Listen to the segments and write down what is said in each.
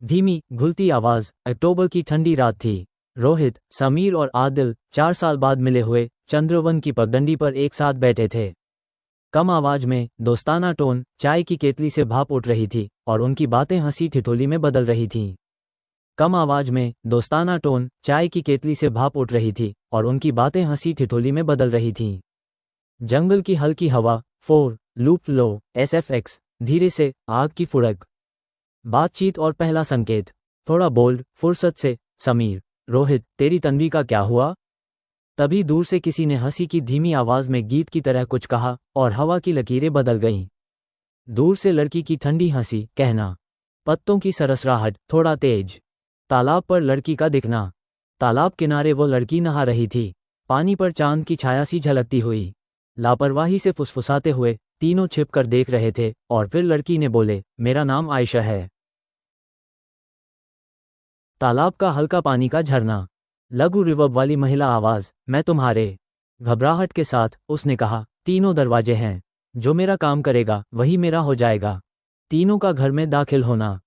धीमी घुलती आवाज। अक्टूबर की ठंडी रात थी। रोहित, समीर और आदिल 4 साल बाद मिले हुए चंद्रवन की पगडंडी पर एक साथ बैठे थे। कम आवाज में दोस्ताना टोन चाय की केतली से भाप उठ रही थी और उनकी बातें हंसी ठिठोली में बदल रही थीं। कम आवाज में दोस्ताना टोन चाय की केतली से भाप उठ रही थी और उनकी बातें हंसी ठिठोली में बदल रही थीं। जंगल की हल्की हवा, 4 लूप लो SFX, धीरे से आग की फुड़क। बातचीत और पहला संकेत, थोड़ा बोल्ड, फुर्सत से। समीर, रोहित, तेरी तन्वी का क्या हुआ? तभी दूर से किसी ने हंसी की धीमी आवाज में गीत की तरह कुछ कहा और हवा की लकीरें बदल गईं। दूर से लड़की की ठंडी हंसी, कहना। पत्तों की सरसराहट, थोड़ा तेज। तालाब पर लड़की का दिखना। तालाब किनारे वो लड़की नहा रही थी, पानी पर चांद की छाया सी झलकती हुई। लापरवाही से फुसफुसाते हुए तीनों छिपकर देख रहे थे और फिर लड़की ने बोले, मेरा नाम आयशा है। तालाब का हल्का पानी का झरना। लघु रिवर्ब वाली महिला आवाज, मैं तुम्हारे। घबराहट के साथ उसने कहा, तीनों दरवाजे हैं। जो मेरा काम करेगा वही मेरा हो जाएगा। तीनों का घर में दाखिल होना।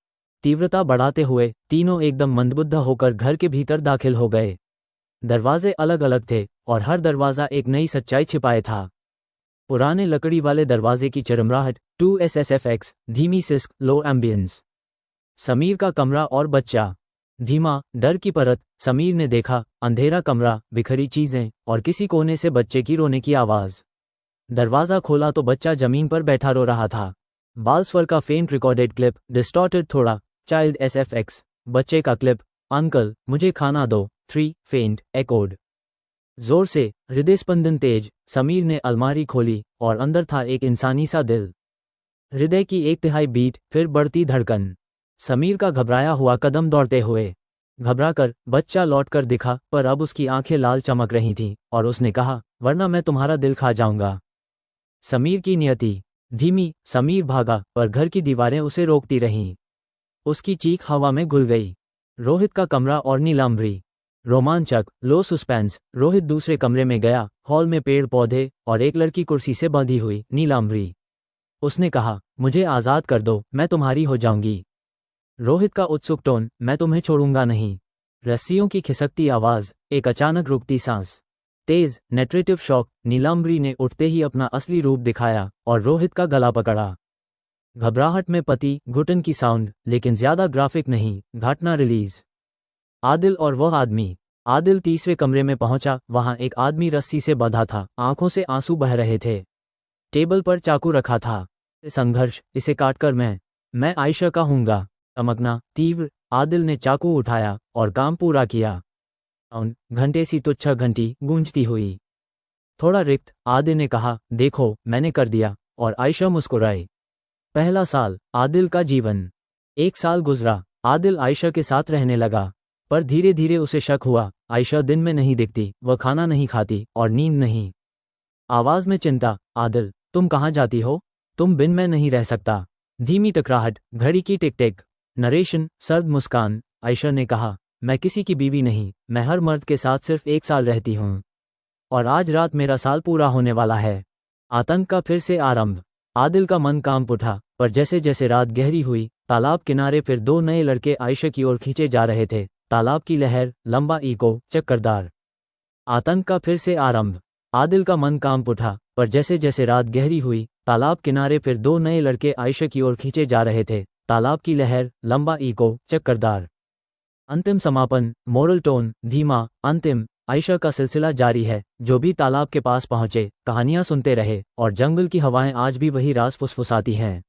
तीव्रता बढ़ाते हुए तीनों एकदम मंदबुद्ध होकर घर के भीतर दाखिल हो गए। दरवाजे अलग अलग थे और हर दरवाजा एक नई सच्चाई छिपाए था। पुराने लकड़ी वाले दरवाजे की चरमराहट, 2 SSFX, धीमी सिस्क, लो एम्बियंस। समीर का कमरा और बच्चा। धीमा, डर की परत। समीर ने देखा, अंधेरा कमरा, बिखरी चीजें और किसी कोने से बच्चे की रोने की आवाज। दरवाजा खोला तो बच्चा जमीन पर बैठा रो रहा था। बाल स्वर का फेंट रिकॉर्डेड क्लिप, डिस्टॉर्टेड थोड़ा। चाइल्ड SFX, बच्चे का क्लिप, अंकल मुझे खाना दो। 3 फेंट एकोड। जोर से, हृदय स्पंदन तेज। समीर ने अलमारी खोली और अंदर था एक इंसानी सा दिल। हृदय की 1/3 बीट, फिर बढ़ती धड़कन। समीर का घबराया हुआ कदम दौड़ते हुए। घबराकर बच्चा लौटकर दिखा, पर अब उसकी आंखें लाल चमक रही थीं और उसने कहा, वरना मैं तुम्हारा दिल खा जाऊंगा। समीर की नियति धीमी। समीर भागा पर घर की दीवारें उसे रोकती रहीं। उसकी चीख हवा में घुल गई। रोहित का कमरा और नीलांबरी। रोमांचक, लो सस्पेंस। रोहित दूसरे कमरे में गया। हॉल में पेड़ पौधे और एक लड़की कुर्सी से बंधी हुई। नीलांबरी। उसने कहा, मुझे आज़ाद कर दो, मैं तुम्हारी हो जाऊंगी। रोहित का उत्सुक टोन, मैं तुम्हें छोड़ूंगा नहीं। रस्सियों की खिसकती आवाज, एक अचानक रुकती सांस। तेज नेट्रेटिव शॉक। नीलांबरी ने उठते ही अपना असली रूप दिखाया और रोहित का गला पकड़ा। घबराहट में पति घुटन की साउंड, लेकिन ज्यादा ग्राफिक नहीं। घटना रिलीज। आदिल और वह आदमी। आदिल तीसरे कमरे में पहुंचा। वहां एक आदमी रस्सी से बंधा था, आंखों से आंसू बह रहे थे। टेबल पर चाकू रखा था। संघर्ष, इसे काटकर मैं आयशा का हूंगा। चमकना तीव्र। आदिल ने चाकू उठाया और काम पूरा किया। घंटे सी तुच्छ घंटी गूंजती हुई। थोड़ा रिक्त, आदिल ने कहा, देखो मैंने कर दिया। और आयशा मुस्कुराई। पहला साल, आदिल का जीवन। 1 साल गुजरा। आदिल आयशा के साथ रहने लगा, पर धीरे धीरे उसे शक हुआ। आयशा दिन में नहीं दिखती, वह खाना नहीं खाती और नींद नहीं। आवाज में चिंता, आदिल तुम कहाँ जाती हो? तुम बिन मैं नहीं रह सकता। धीमी टकराहट, घड़ी की टिक टिक। नरेशन, सर्द मुस्कान। आयशा ने कहा, मैं किसी की बीवी नहीं, मैं हर मर्द के साथ सिर्फ 1 साल रहती हूँ। और आज रात मेरा साल पूरा होने वाला है। आतंक का फिर से आरंभ। आदिल का मन कांप उठा, पर जैसे जैसे रात गहरी हुई, तालाब किनारे फिर 2 नए लड़के आयशा की ओर खींचे जा रहे थे। तालाब की लहर, लंबा इको, चक्करदार। आतंक का फिर से आरंभ। आदिल का मन कांप उठा, पर जैसे जैसे रात गहरी हुई, तालाब किनारे फिर 2 नए लड़के आयशा की ओर खींचे जा रहे थे। तालाब की लहर, लंबा इको, चक्करदार। अंतिम समापन, मोरल टोन, धीमा, अंतिम। आयशा का सिलसिला जारी है। जो भी तालाब के पास पहुंचे, कहानियां सुनते रहे और जंगल की हवाएं आज भी वही राज फुसफुसाती हैं।